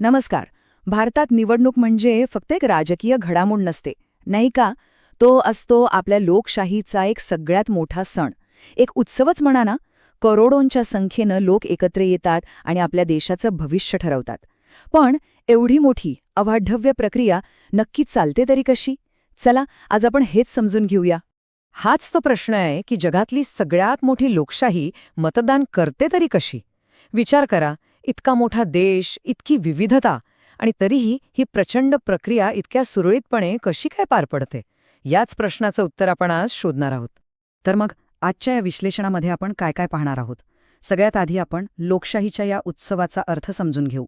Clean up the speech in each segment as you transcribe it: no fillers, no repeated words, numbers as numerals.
नमस्कार. भारतात निवडणूक म्हणजे फक्त एक राजकीय घडामोड नसते, नाही का? तो असतो आपल्या लोकशाहीचा एक सगळ्यात मोठा सण. एक उत्सवच म्हणा ना. करोडोंच्या संख्येनं लोक एकत्र येतात आणि आपल्या देशाचं भविष्य ठरवतात. पण एवढी मोठी, अवाढव्य प्रक्रिया नक्की चालते तरी कशी? चला, आज आपण हेच समजून घेऊया. हाच तो प्रश्न आहे की जगातली सगळ्यात मोठी लोकशाही मतदान करते तरी कशी. विचार करा, इतका मोठा देश, इतकी विविधता, आणि तरीही ही प्रचंड प्रक्रिया इतक्या सुरळीतपणे कशी काय पार पडते. याच प्रश्नाचं उत्तर आपण आज शोधणार आहोत. तर मग आजच्या या विश्लेषणामध्ये आपण काय काय पाहणार आहोत? सगळ्यात आधी आपण लोकशाहीच्या या उत्सवाचा अर्थ समजून घेऊ.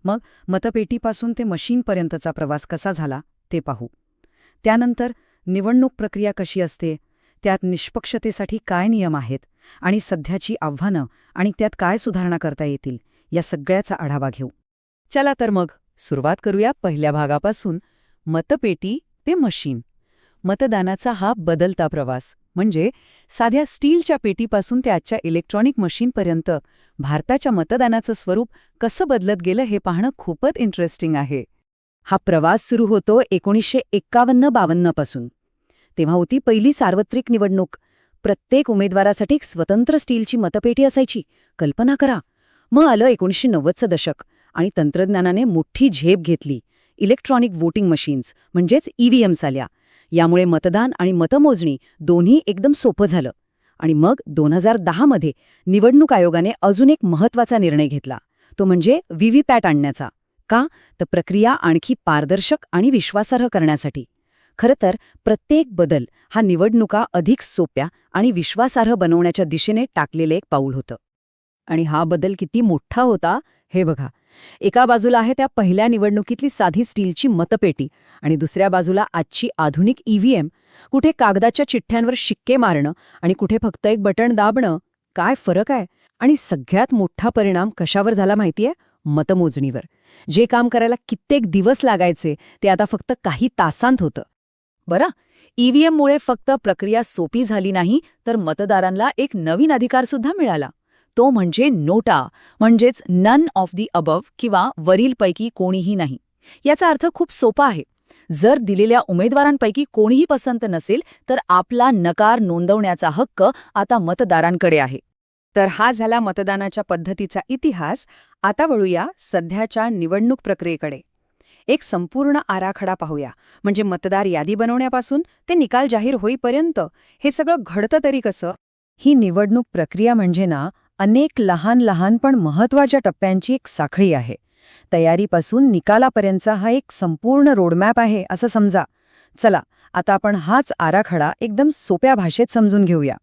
मग मतपेटीपासून ते मशीनपर्यंतचा प्रवास कसा झाला ते पाहू. त्यानंतर निवडणूक प्रक्रिया कशी असते, त्यात निष्पक्षतेसाठी काय नियम आहेत आणि सध्याची आव्हानं आणि त्यात काय सुधारणा करता येतील, या सगळ्याचा आढावा घेऊ. चला तर मग सुरुवात करूया पहिल्या भागापासून, मतपेटी ते मशीन. मतदानाचा हा बदलता प्रवास, म्हणजे साध्या स्टीलच्या पेटीपासून ते आजच्या इलेक्ट्रॉनिक मशीनपर्यंत भारताच्या मतदानाचं स्वरूप कसं बदलत गेलं हे पाहणं खूपच इंटरेस्टिंग आहे. हा प्रवास सुरू होतो 1951-52 पासून. तेव्हा होती पहिली सार्वत्रिक निवडणूक. प्रत्येक उमेदवारासाठी एक स्वतंत्र स्टीलची मतपेटी असायची. कल्पना करा. मग आलं 1990चं दशक आणि तंत्रज्ञानाने मोठी झेप घेतली. इलेक्ट्रॉनिक वोटिंग मशीन्स म्हणजेच EVMs आल्या. यामुळे मतदान आणि मतमोजणी दोन्ही एकदम सोपं झालं. आणि मग 2010मध्ये निवडणूक आयोगाने अजून एक महत्त्वाचा निर्णय घेतला, तो म्हणजे व्हीव्हीपॅट आणण्याचा. का? तर प्रक्रिया आणखी पारदर्शक आणि विश्वासार्ह करण्यासाठी. खरं तर प्रत्येक बदल हा निवडणुका अधिक सोप्या आणि विश्वासार्ह बनवण्याच्या दिशेने टाकलेलं एक पाऊल होतं. आणि हा बदल किती मोठा होता हे बघा. एका बाजूला आहे त्या पहिल्या निवडणुकीतली साधी स्टीलची मतपेटी आणि दुसऱ्या बाजूला आजची आधुनिक EVM. कुठे कागदाच्या चिठ्ठ्यांवर शिक्के मारणं आणि कुठे फक्त एक बटण दाबणं. काय फरक आहे? आणि सगळ्यात मोठा परिणाम कशावर झाला माहितीये? मतमोजणीवर. जे काम करायला कित्येक दिवस लागायचे ते आता फक्त काही तासांत होतं. बरं, EVMमुळे फक्त प्रक्रिया सोपी झाली नाही, तर मतदारांना एक नवीन अधिकारसुद्धा मिळाला. तो म्हणजे नोटा, म्हणजेच नन ऑफ दी अबव किंवा वरीलपैकी कोणीही नाही. याचा अर्थ खूप सोपा आहे. जर दिलेल्या उमेदवारांपैकी कोणीही पसंत नसेल तर आपला नकार नोंदवण्याचा हक्क आता मतदारांकडे आहे. तर हा झाला मतदानाच्या पद्धतीचा इतिहास. आता वळूया सध्याच्या निवडणूक प्रक्रियेकडे. एक संपूर्ण आराखडा पाहूया. म्हणजे मतदार यादी बनवण्यापासून ते निकाल जाहीर होईपर्यंत हे सगळं घडतं तरी कसं. ही निवडणूक प्रक्रिया म्हणजे ना, अनेक लहान लहान पण महत्त्वाच्या टप्प्यांची एक साखळी आहे. तयारीपासून निकालापर्यंतचा हा एक संपूर्ण रोडमॅप आहे असं समजा. चला, आता आपण हाच आराखडा एकदम सोप्या भाषेत समजून घेऊया.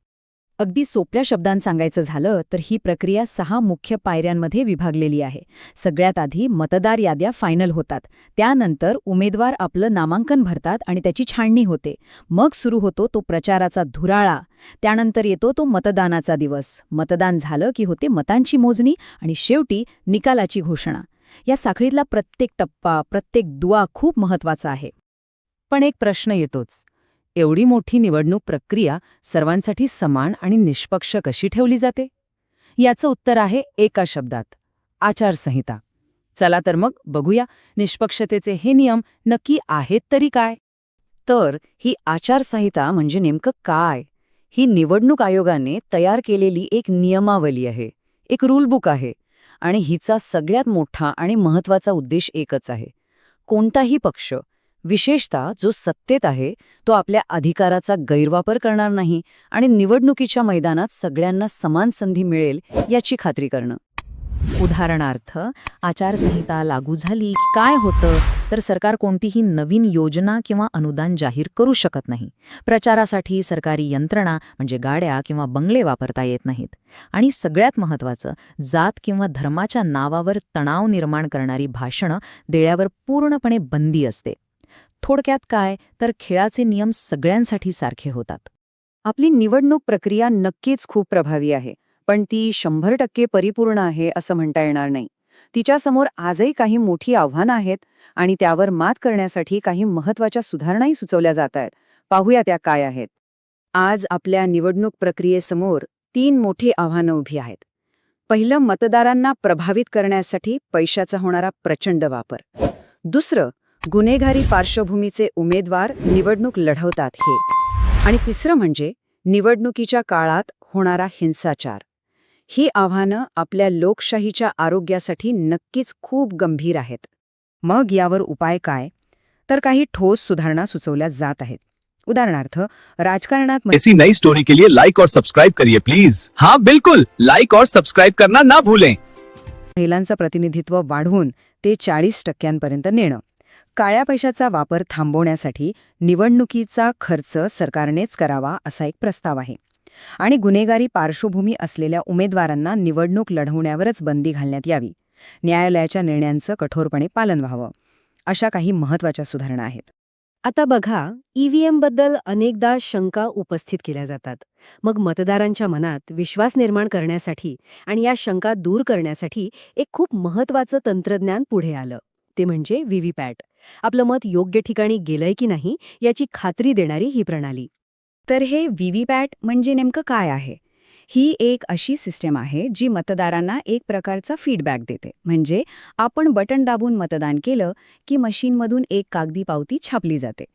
अगदी सोप्या शब्दांत सांगायचं झालं तर ही प्रक्रिया 6 मुख्य पायऱ्यांमध्ये विभागलेली आहे. सगळ्यात आधी मतदार याद्या फायनल होतात. त्यानंतर उमेदवार आपलं नामांकन भरतात आणि त्याची छाननी होते. मग सुरू होतो तो प्रचाराचा धुराळा. त्यानंतर येतो तो मतदानाचा दिवस. मतदान झालं की होते मतांची मोजणी आणि शेवटी निकालाची घोषणा. या साखळीतला प्रत्येक टप्पा, प्रत्येक दुवा खूप महत्त्वाचा आहे. पण एक प्रश्न येतोच. एवढी मोठी निवडणूक प्रक्रिया सर्वांसाठी समान आणि निष्पक्ष कशी ठेवली जाते? याचं उत्तर आहे एका शब्दात: आचारसंहिता. चला तर मग बघूया, निष्पक्षतेचे हे नियम नक्की आहेत तरी काय? तर ही आचारसंहिता म्हणजे नेमकं काय? ही निवडणूक आयोगाने तयार केलेली एक नियमावली आहे, एक रूलबुक आहे. आणि हिचा सगळ्यात मोठा आणि महत्त्वाचा उद्देश एकच आहे: कोणताही पक्ष, विशेषतः जो सत्तेत आहे, तो आपल्या अधिकाराचा गैरवापर करणार नाही आणि निवडणुकीच्या मैदानात सगळ्यांना समान संधी मिळेल याची खात्री करणं. उदाहरणार्थ, आचारसंहिता लागू झाली की काय होतं, तर सरकार कोणतीही नवीन योजना किंवा अनुदान जाहीर करू शकत नाही. प्रचारासाठी सरकारी यंत्रणा म्हणजे गाड्या किंवा बंगले वापरता येत नाहीत. आणि सगळ्यात महत्त्वाचं, जात किंवा धर्माच्या नावावर तणाव निर्माण करणारी भाषणं देण्यावर पूर्णपणे बंदी असते. थोडक्यात काय, तर खेळाचे नियम सगळ्यांसाठी सारखे होतात. आपली निवडणूक प्रक्रिया नक्कीच खूप प्रभावी आहे, पण ती 100% परिपूर्ण आहे असं म्हणता येणार नाही. तिच्यासमोर आजही काही मोठी आव्हानं आहेत आणि त्यावर मात करण्यासाठी काही महत्त्वाच्या सुधारणाही सुचवल्या जात आहेत. पाहूया त्या काय आहेत. आज आपल्या निवडणूक प्रक्रियेसमोर 3 मोठी आव्हानं उभी आहेत. पहिलं, मतदारांना प्रभावित करण्यासाठी पैशाचा होणारा प्रचंड वापर. दुसरं, गुन्हेगारी पार्श्वभूमीचे उमेदवार निवडणूक लढवतात हे. आणि तिसरं म्हणजे निवडणुकीच्या काळात होणारा हिंसाचार. ही आव्हानं आपल्या लोकशाहीच्या आरोग्यासाठी नक्कीच खूप गंभीर आहेत. मग यावर उपाय काय? तर काही ठोस सुधारणा सुचवल्या जात आहेत. उदाहरणार्थ, राजकारणात ऐसी नई स्टोरी के लिए लाइक और सब्सक्राइब करिए प्लीज. हाँ बिल्कुल, लाइक और सब्सक्राइब करना ना भूलें. महिलांचं प्रतिनिधित्व वाढवून ते 40% नेणं. काळ्या पैशाचा वापर थांबवण्यासाठी निवडणुकीचा खर्च सरकारनेच करावा असा एक प्रस्ताव आहे. आणि गुन्हेगारी पार्श्वभूमी असलेल्या उमेदवारांना निवडणूक लढवण्यावरच बंदी घालण्यात यावी. न्यायालयाच्या निर्णयांचं कठोरपणे पालन व्हावं. अशा काही महत्त्वाच्या सुधारणा आहेत. आता बघा, ईव्हीएमबद्दल अनेकदा शंका उपस्थित केल्या जातात. मग मतदारांच्या मनात विश्वास निर्माण करण्यासाठी आणि या शंका दूर करण्यासाठी एक खूप महत्त्वाचं तंत्रज्ञान पुढे आलं. ते म्हणजे व्हीव्हीपॅट. आपलं मत योग्य ठिकाणी गेलंय की नाही याची खात्री देणारी ही प्रणाली. तर हे व्हीव्हीपॅट म्हणजे नेमकं काय आहे? ही एक अशी सिस्टम आहे जी मतदारांना एक प्रकारचा फीडबॅक देते. म्हणजे आपण बटन दाबून मतदान केलं की मशीनमधून एक कागदी पावती छापली जाते.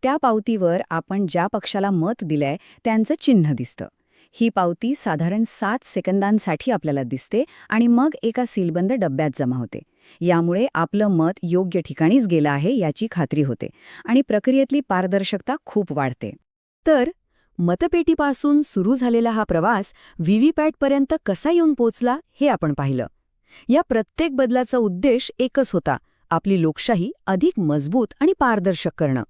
त्या पावतीवर आपण ज्या पक्षाला मत दिलंय त्यांचं चिन्ह दिसतं. ही पावती साधारण 7 सेकंदांसाठी आपल्याला दिसते आणि मग एका सीलबंद डब्यात जमा होते. यामुळे आपलं मत योग्य ठिकाणीच गेलं आहे याची खात्री होते आणि प्रक्रियेतली पारदर्शकता खूप वाढते. तर मतपेटीपासून सुरू झालेला हा प्रवास व्हीव्हीपॅटपर्यंत कसा येऊन पोचला हे आपण पाहिलं. या प्रत्येक बदलाचा उद्देश एकच होता, आपली लोकशाही अधिक मजबूत आणि पारदर्शक करणं.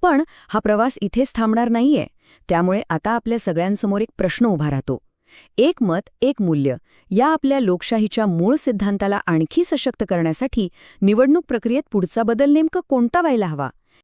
पण हा प्रवास इथेच थांबणार नाहीये. त्यामुळे आता आपल्या सगळ्यांसमोर एक प्रश्न उभा राहतो. एक मत एक मूल्य या आपल्या लोकशाहीच्या मूळ सिद्धांताला आणखी सशक्त करण्यासाठी निवडणूक प्रक्रियेत पुढचा बदल नेमका कोणता व्हायला हवा